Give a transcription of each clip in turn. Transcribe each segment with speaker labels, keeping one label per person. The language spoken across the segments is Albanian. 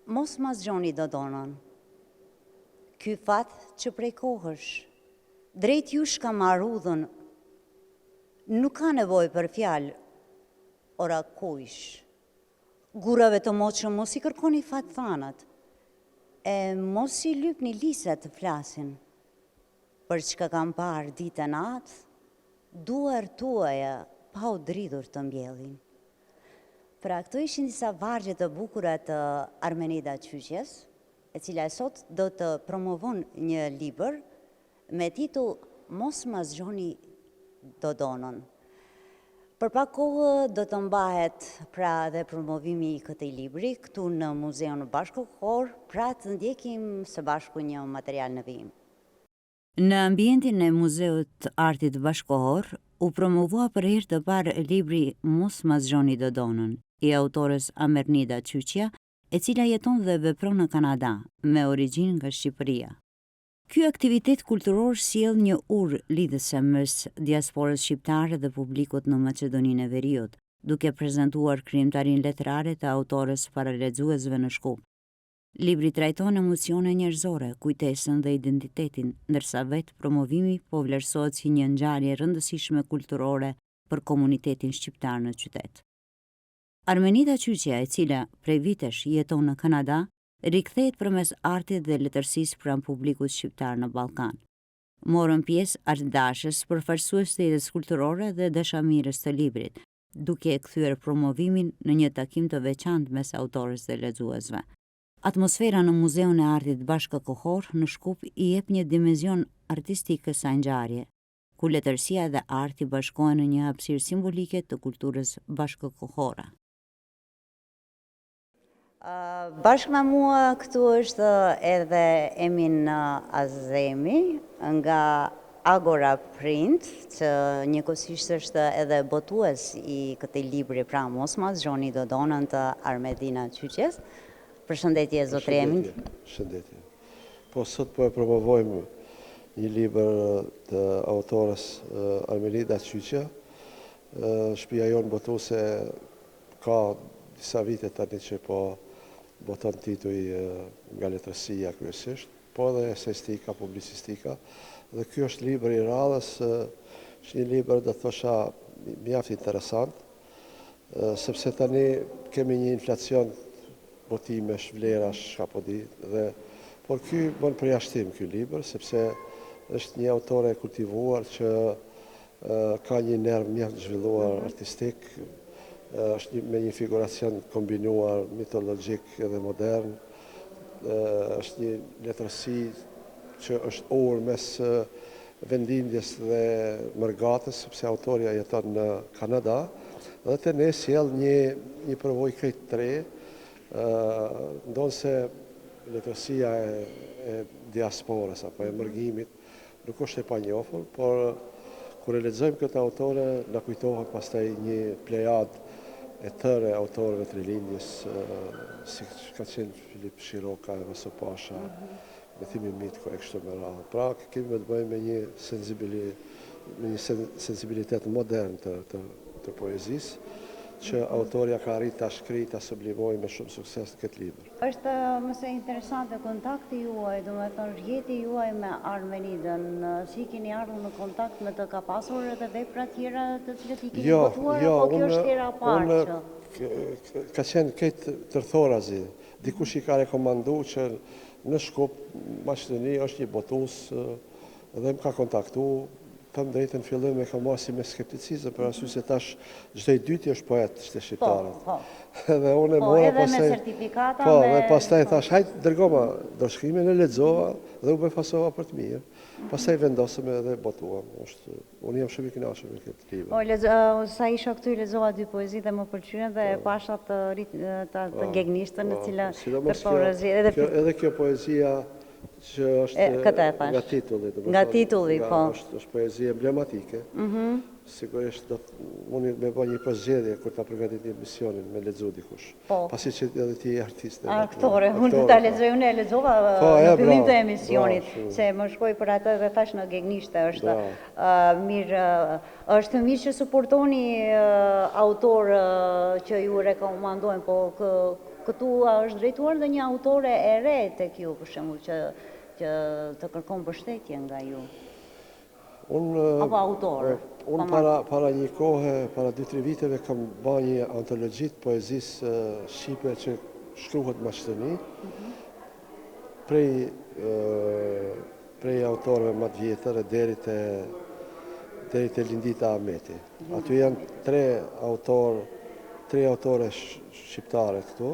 Speaker 1: Mos ma zgjoni Dodonën. Ky fat që prej kohësh, drejt jush ka marrudhën, nuk ka nevoj për fjalë, ora kujsh. Gurave të moqëm mos i kërkoni fat thanat, e mos i lypni liset të flasin, për çka kam parë ditën atë, duar tuaja pa u dridhur të mbjellin. Pra këto ishin disa vargje të bukura të Armenida Qyqjes, e cila sot do të promovon një libër me titull Mos ma zgjoni Dodonën. Për pak kohë do të mbahet pra dhe promovimi i këtij libri këtu në Muzeun Bashkëkohor, pra të ndjekim së bashku një material në vijim. Në ambientin e Muzeut Artit Bashkëkohor u promovua për herë të parë libri Mos ma zgjoni Dodonën i autores Armenida Qyqja, e cila jeton dhe vepron në Kanada, me origjinë nga Shqipëria. Ky aktivitet kulturor sjell një urë lidhëse mes diasporës shqiptare dhe publikut në Maqedoninë e Veriut, duke prezantuar krijimtarinë letrare të autores paralexuesve në Shkup. Libri trajton emocione njerëzore, kujtesën dhe identitetin, ndërsa vetë promovimi po vlerësohet si një ngjarje rëndësishme kulturore për komunitetin shqiptar në qytet. Armenida Qyqja, e cila prej vitesh jeton në Kanada, rikthehet përmes artit dhe letërsisë pranë publikut shqiptar në Ballkan. Morën pjesë artdashës, përfaqësues të jetës kulturore dhe dashamirës të librit, duke e kthyer promovimin në një takim të veçantë mes autores dhe lexuesve. Atmosfera në Muzeun e Artit Bashkëkohor në Shkup i jep një dimension artistik kësaj ngjarje, ku letërsia dhe arti bashkohen në një hapësirë simbolike të kulturës bashkëkohore. Bashkë me mua këtu është edhe Emin Azemi nga Agora Print, që njëkohësisht është edhe botues i këtij libri, pra Mos ma zgjoni Dodonën të Armenida Qyqjes. Përshëndetje zotri Emin.
Speaker 2: Përshëndetje. Po sot po e promovojmë një libër të autores Armenida Qyqja. Shtëpia jonë botuese ka disa vite tani që po boton tituj nga letërsia kryesisht, po dhe eseistika, publicistika. Dhe ky është libër i radhës, është një libër do thosha mjaft interesant, sepse tani kemi një inflacion botimesh, vlerash, ka po di, dhe por ky bën përjashtim ky libër, sepse është një autore kultivuar që ka një nerv mjaft zhvilluar artistik, është me një figuracion kombinuar mitologjik dhe modern, është një letërsi që është orë mes vendindjes dhe mërgatës, sepse autoria jeton në Kanada, dhe të ne sjell një përvojë krejt të re, ndonë se letërsia e diasporës apo e mërgimit nuk është e panjohur, por kur e lexojmë këtë autore, na kujtohet pastaj një plejad e tërë autorëve të rilindjes, si ka qenë Filip Shiroka, Vaso Pasha, Bethimi Mitko e kështu me radhë. Pra kemi të bëjmë me një sensibilitet modern të poezisë, që autoria ka arrit ta shkrijë, ta sublimojë me shumë sukses këtë libër.
Speaker 1: Është mëse interesante kontakti juaj, domethënë rjeti juaj me Armenidën, si keni ardhur në kontakt me të, ka pasur edhe vepra tjera të cilat i keni botuar, apo kjo është hera e parë që?
Speaker 2: Ka qenë këtë tërthorazi, dikush i ka rekomandu që në Shkup, Maqedoni është një botues dhe më ka kontaktu. Thëmë drejtën fillim e ka marrë si me skepticizëm, për arsye se tash çdo i dyti është poet të shqiptarët. Dhe unë mora
Speaker 1: edhe me sertifikata.
Speaker 2: Po, dhe pastaj thash, hajt dërgoma dorëshkrimin, e lexova dhe u befasova për të mirë. Pastaj vendosëm edhe botuam. Unë jam shumë i kënaqur me këtë libër.
Speaker 1: Sa isha këtu i lexova dy poezi dhe më pëlqyen dhe pasha të gegnishtën në cilën tërthorezi.
Speaker 2: Edhe kjo poezia që është nga titulli.
Speaker 1: Nga titulli, po.
Speaker 2: është poezi emblematike. Sigurisht do mundi me bë një përzgjedhje kur ta përgatitim emisionin me lexu dikush. Pasi që edhe ti je artiste.
Speaker 1: Aktore, unë ta lexoj, unë e lexova në fillim të emisionit, se më shkoi për atë dhe thash në gegnishte është mirë, është mirë që suportoni autor që ju rekomandojnë, po këtu është drejtuar dhe një autore e re tek ju, për shembull, që të kërkon mbështetje nga ju. Apo autor.
Speaker 2: Unë para një kohe, para 2-3 viteve, kam ba një antologji të poezisë shqipe që shkruhet në Maqedoni, prej autorëve më të vjetër deri te Lindita Ahmeti. Aty janë tre autore shqiptare këtu.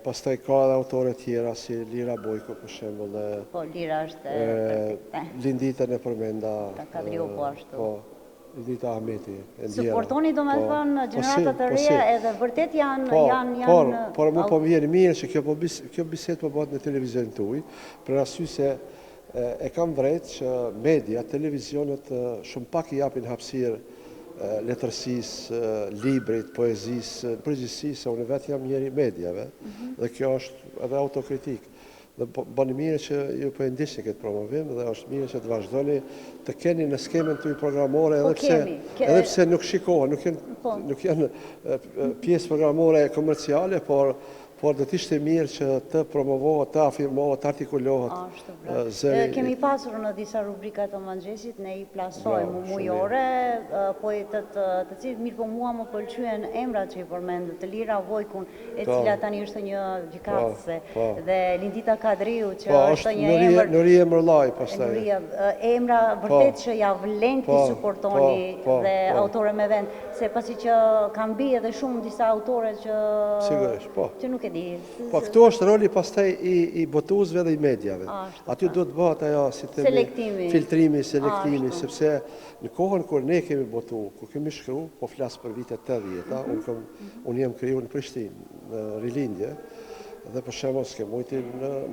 Speaker 2: Pastaj ka edhe autore tjera si Lira Bojko për shembull.
Speaker 1: Po, Lira është perfekte.
Speaker 2: Lindita e përmenda.
Speaker 1: Ta Kadriu po ashtu.
Speaker 2: Po, Lindita Ahmeti.
Speaker 1: Suportoni domethënë gjeneratat të reja edhe vërtet janë
Speaker 2: por mu po vjen mirë që kjo bisedë po bëhet në televizionin tuaj, për arsye se e kam vërejt që media, televizionet shumë pak i japin hapësirë letërsisë, librit, poezisë, në përgjithësi se unë vetë jam njëri mediave, dhe kjo është edhe autokritik. Dhe bëni mirë që ju po e ndiqni këtë promovim dhe është mirë që të vazhdoni të keni në skemen tuaj programore edhe pse nuk shikohen, nuk janë pjesë programore komerciale, por do t'ishte mirë që të promovohet, të afirmohet, të artikulohet zëri.
Speaker 1: Kemi pasur në disa rubrika të mëngjesit, ne i plasojmë mujore, poetët të cilët mirë po mua më pëlqyen emrat që i përmendët, të Lira Vojkun, e cila tani është një gjykatëse, dhe Lindita Kadriu, që është një emër...
Speaker 2: Nuria Mërllaj, pastaj.
Speaker 1: Emra vërtet që ja vlen t'i suportoni dhe autore me vend, se pasi që kam bi edhe shumë disa autore që nuk e di.
Speaker 2: Po, këtu është roli pastaj i botuesve dhe i mediave. Aty duhet bëhet ajo si filtrimi, selektimi, sepse në kohën kur ne kemi botu, kur kemi shkru, po flas për vitet 80-ta, unë jam kriju në Prishtinë, në rilindje, dhe për shembull s'ke mujti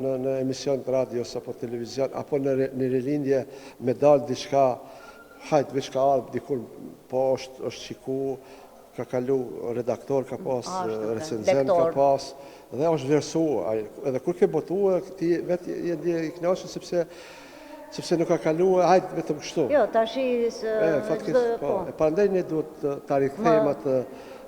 Speaker 2: në emision të radios apo televizion, apo në rilindje me dalë diçka, hajt veç ka ardhë dikur, po është qiku, ka kalu redaktor, ka pas recenzent, ka pas, dhe është versu, edhe kur ke botu, ti vetë je i kënaqur sepse nuk ka kalu, hajt vetëm kështu.
Speaker 1: Jo, tashi...
Speaker 2: Prandaj ne duhet ta rikthejmë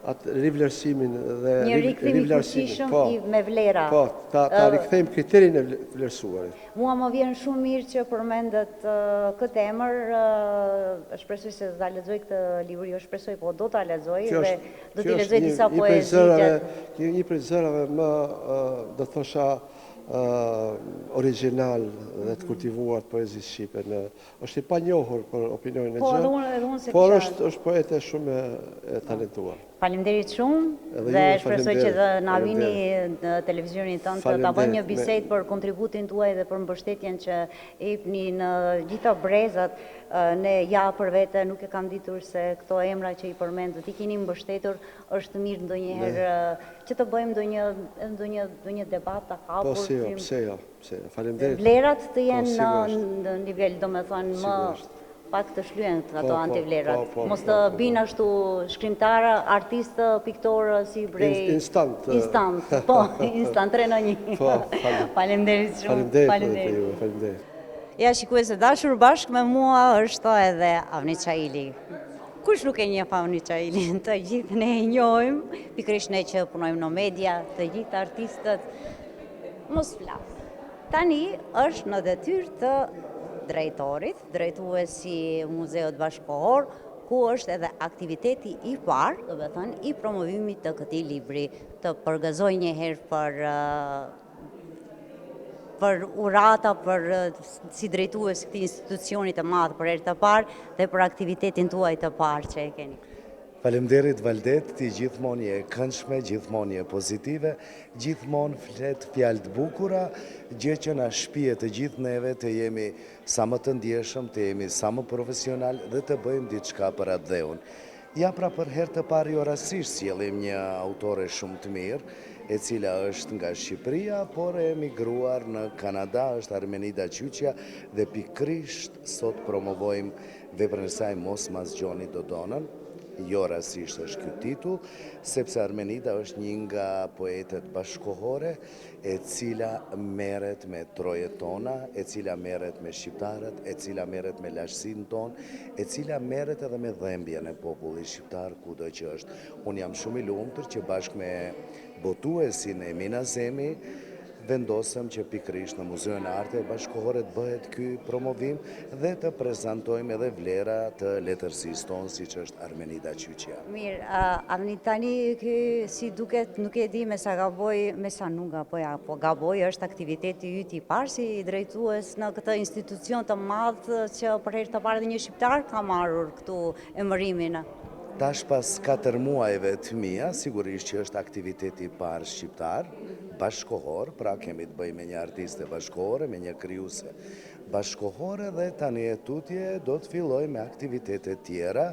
Speaker 2: atë rivlerësimin dhe
Speaker 1: një rikthim i fuqishëm me vlera.
Speaker 2: Po, ta rikthejmë kriterin e vlerësuarit.
Speaker 1: Mua më vjen shumë mirë që përmendet këtë emër, shpresoj se ta lexoj këtë libër, jo shpresoj, po do ta lexoj dhe do t'i lexoj disa poezi.
Speaker 2: Një prej zërave më, do thosha, original dhe të kultivuar poezisë shqipe. Është i panjohur për opinionin e gjë, por është poete shumë e talentuar.
Speaker 1: Faleminderit shumë dhe shpresoj që të na vini në televizionin tënd të ta bëjmë një bisedë për kontributin tuaj dhe për mbështetjen që jepni në gjitha brezat. Ne për vete nuk e kam ditur se këto emra që i përmendët i keni mbështetur, është mirë ndonjëherë që të bëjmë ndonjë debat të hapur.
Speaker 2: Po, pse jo. Faleminderit.
Speaker 1: Vlerat të jenë në nivel, domethënë, më pak të shlyen ato antivlerat. Mos të binë ashtu shkrimtarë, artistë, piktorë, si brej...
Speaker 2: Instant.
Speaker 1: Po, instant, 3 në 1. Faleminderit shumë.
Speaker 2: Faleminderit.
Speaker 1: Ja, shikues e dashur, bashkë me mua është edhe Avni Çaili. Kush nuk e njeh Avni Çailin? Të gjithë ne e njohim, pikërisht ne që punojmë në media, të gjithë artistët, mos flas. Tani është në detyrë të drejtorit, drejtuesi Muzeut Bashkohor, ku është edhe aktiviteti i parë, do të thënë, i promovimit të këtij libri, të përgëzoj një herë për urata, si drejtues këtij institucionit të madh për herë të parë dhe për aktivitetin tuaj të parë që e keni.
Speaker 3: Faleminderit Valdet, ti gjithmonë je këndshme, gjithmonë je pozitive, gjithmonë flet fjalë të bukura, gjë që na shpihet të gjithë neve të jemi sa më të ndjeshëm, të jemi sa më profesional dhe të bëjmë diçka për atë dheun. Ja, pra, për herë të parë jo rastësisht sjellim një autore shumë të mirë, e cila është nga Shqipëria, por e emigruar në Kanada, është Armenida Qyqja, dhe pikërisht sot promovojmë veprën e saj Mos ma zgjoni Dodonën. Jo rastësisht është ky titull, sepse Armenida është një nga poetet bashkohore e cila merret me trojet tona, e cila merret me shqiptarët, e cila merret me lashësinë tonë, e cila merret edhe me dhembjen e popullit shqiptar kudo që është. Unë jam shumë i lumtur që bashkë me botuesin e Mina Zemi, vendosëm që pikërisht në Muzeun e Arte Bashkëkohore të bëhet ky promovim dhe të prezantojmë edhe vlera të letërsisë tonë, siç është Armenida Qyqja.
Speaker 1: Mirë, Armenida tani ky si duket nuk e di me sa gaboj, me sa nuk gaboj, apo gaboj është aktiviteti yt i parë si drejtues në këtë institucion të madh që për herë të parë dhe një shqiptar ka marrur këtu emërimin.
Speaker 3: Tash pas 4 muajve të mia, sigurisht që është aktiviteti i parë shqiptar, bashkohor, pra kemi të bëjmë me një artiste bashkohore, me një krijuese bashkohore dhe tani e tutje do të filloj me aktivitete tjera,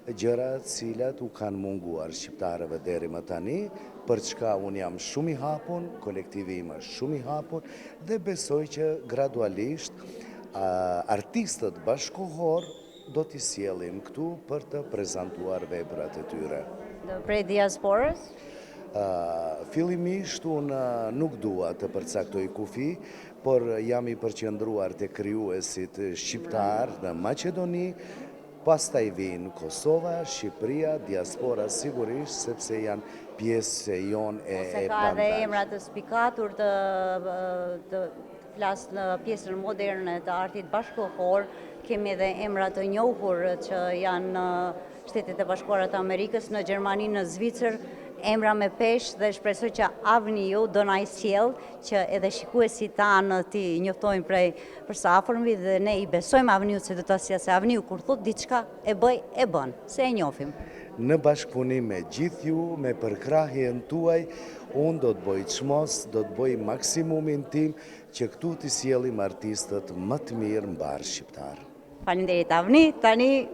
Speaker 3: gjëra cilat u kanë munguar shqiptarëve deri më tani, për çka unë jam shumë i hapur, kolektivi im është shumë i hapur dhe besoj që gradualisht artistët bashkohor do t'i sjellim këtu për të prezantuar veprat e tyre.
Speaker 1: Prej diasporës?
Speaker 3: Fillimisht unë nuk dua të përcaktoj kufi, por jam i përqendruar te krijuesit shqiptar në Maqedoni, pastaj vijnë Kosova, Shqipëria, diaspora sigurisht, sepse janë pjesë jonë e
Speaker 1: Ose ka dhe emra të spikatur të flasë në pjesën moderne të artit bashkëkohor, kemi edhe emra të njohur që janë në Shtetet e Bashkuara të Amerikës, në Gjermani, në Zvicër, emra me peshë dhe shpresoj që avni ju do na i sjell që edhe shikuesit tanë ti njoftojnë për sa afërmi dhe ne i besojmë avniut se do ta sjellë, se avniu kur thot diçka e bëj, e bën, se e njohim.
Speaker 3: Në bashkëpunim me gjithë ju, me përkrahjen tuaj, unë do të bëj çmos, do të bëj maksimumin tim që këtu t'i sjellim artistët më të mirë mbar shqiptar.
Speaker 1: Faleminderit Avni, tani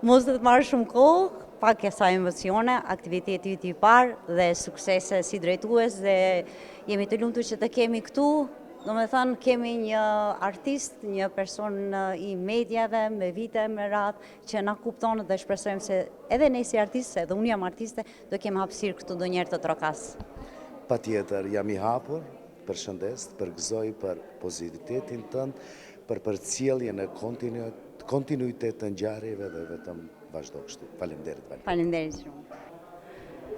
Speaker 1: mos do të marrë shumë kohë, pak e sa emocione, aktiviteti yt i parë dhe suksese si drejtues dhe jemi të lumtur që të kemi këtu. Domethënë kemi një artist, një person i mediave me vite me radhë që na kupton dhe shpresojmë se edhe ne si artistë, edhe unë jam artiste, do kemi hapësirë këtu ndonjëherë të trokas.
Speaker 3: Patjetër, jam i hapur, përshëndes, përgëzoj për pozitivitetin tënd, për përcjelljen e kontinuitet të ngjarjeve dhe vetëm vazhdo kështu. Faleminderit, Vali.
Speaker 1: Faleminderit shumë.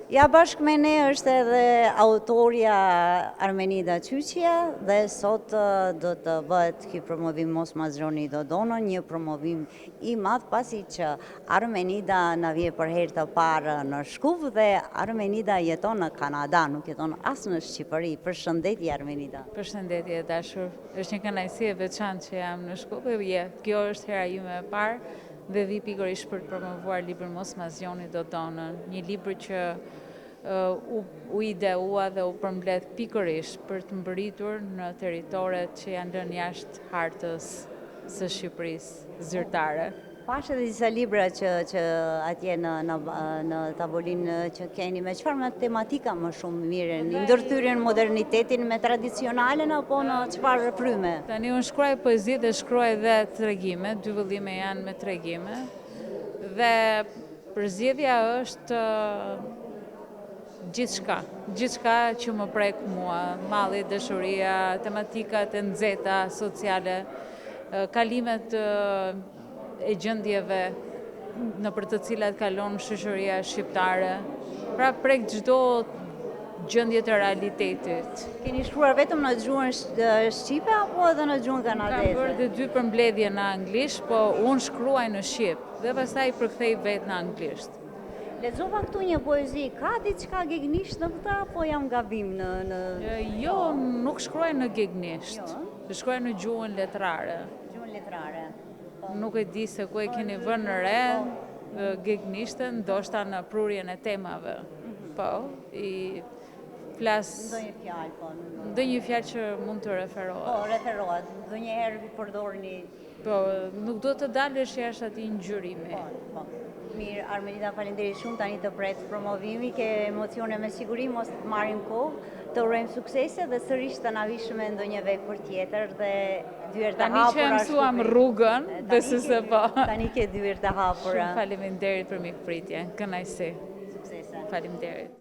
Speaker 1: Ja, bashkë me ne është edhe autorja Armenida Qyqja dhe sot do të bëhet ky promovim Mos ma zgjoni Dodonon, një promovim i madh pasi që Armenida na vije për herë të parë në Shkup dhe Armenida jeton në Kanada, nuk jeton as në Shqipëri. Përshëndetje Armenida.
Speaker 4: Përshëndetje dashur. Është një kënaqësi e veçantë që jam në Shkup. Kjo është hera ime e parë dhe vi pikërisht për të promovuar librin Mos ma zgjoni Dodonon, një libër që u ideua dhe u përmbledh pikërisht për të mbërritur në territoret që janë lënë jashtë hartës së Shqipërisë zyrtare.
Speaker 1: Pash edhe disa libra që atje në tavolinë që keni, me çfarë tematika më shumë mirë, një ndërthyrjen modernitetin me tradicionalen apo në çfarë fryme?
Speaker 4: Tani unë shkruaj poezi dhe shkruaj dhe tregime, dy vëllime janë me tregime dhe përzgjedhja është gjithçka që më prek mua, malli, dashuria, tematikat e nxehta sociale, kalimet e gjendjeve nëpër të cilat kalon shoqëria shqiptare. Pra prek çdo gjendje të realitetit.
Speaker 1: Keni shkruar vetëm në gjuhën shqipe apo edhe në gjuhën kanadeze?
Speaker 4: Kam bërë dhe 2 përmbledhje në anglisht, po unë shkruaj në shqip dhe pastaj përkthej vetë në anglisht.
Speaker 1: Lexova këtu një poezi, ka diçka gegnisht në këtë apo jam gabim në...
Speaker 4: Jo, nuk shkruaj në gegnisht, shkruaj në gjuhën letrare.
Speaker 1: Gjuhën letrare.
Speaker 4: Nuk e di se ku e keni vënë në re gegnishtën, ndoshta në prurjen e temave. Po, i flas...
Speaker 1: Ndonjë fjalë, po.
Speaker 4: Ndonjë fjalë që mund të referohet.
Speaker 1: Po, referohet. Ndonjëherë përdorni...
Speaker 4: Po, nuk do të dalësh jashtë atij ngjyrimi.
Speaker 1: Po. Mirë, Armenida, faleminderit shumë, tani të pret promovimi, ke emocione me siguri, mos të marrim kohë, të urojmë suksese dhe sërish të na vishme ndonjë vepër tjetër dhe dyert të hapura.
Speaker 4: Tani që e mësuam rrugën, besoj se po.
Speaker 1: Tani ke dyert të hapura.
Speaker 4: Shumë faleminderit për mikpritjen, kënaqësi.
Speaker 1: Suksese.
Speaker 4: Faleminderit.